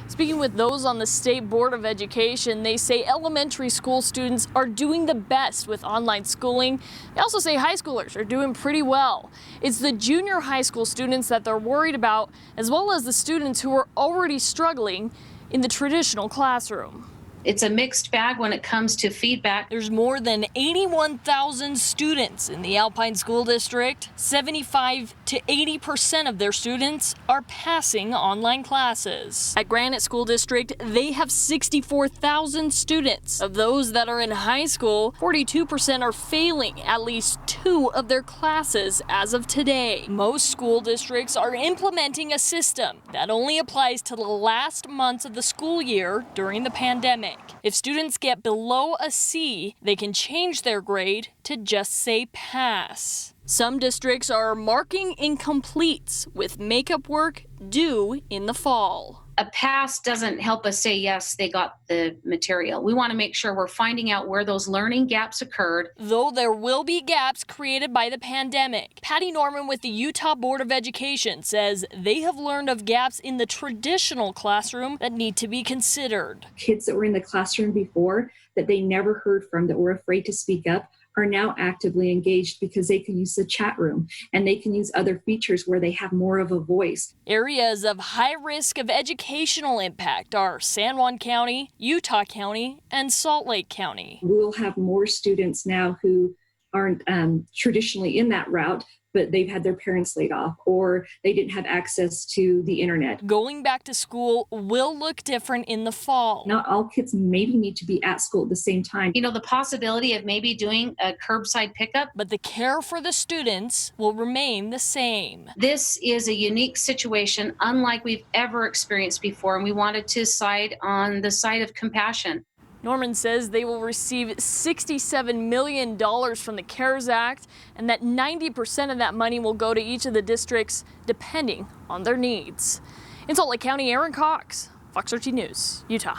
Speaking with those on the State Board of Education, they say elementary school students are doing the best with online schooling. They also say high schoolers are doing pretty well. It's the junior high school students that they're worried about, as well as the students who are already struggling in the traditional classroom. It's a mixed bag when it comes to feedback. There's more than 81,000 students in the Alpine School District. 75 to 80% of their students are passing online classes. At Granite School District, they have 64,000 students. Of those that are in high school, 42% are failing at least 2 of their classes as of today. Most school districts are implementing a system that only applies to the last months of the school year during the pandemic. If students get below a C, they can change their grade to just say pass. Some districts are marking incompletes with makeup work due in the fall. A pass doesn't help us say, yes, they got the material. We want to make sure we're finding out where those learning gaps occurred. Though there will be gaps created by the pandemic, Patty Norman with the Utah Board of Education says they have learned of gaps in the traditional classroom that need to be considered. Kids that were in the classroom before that they never heard from, that were afraid to speak up, are now actively engaged because they can use the chat room and they can use other features where they have more of a voice. Areas of high risk of educational impact are San Juan County, Utah County, and Salt Lake County. We'll have more students now who aren't traditionally in that route, but they've had their parents laid off or they didn't have access to the internet. Going back to school will look different in the fall. Not all kids maybe need to be at school at the same time. You know, the possibility of maybe doing a curbside pickup. But the care for the students will remain the same. This is a unique situation, unlike we've ever experienced before, and we wanted to side on the side of compassion. Norman says they will receive $67 million from the CARES Act and that 90% of that money will go to each of the districts depending on their needs. In Salt Lake County, ERIN Cox, Fox 13 News, Utah.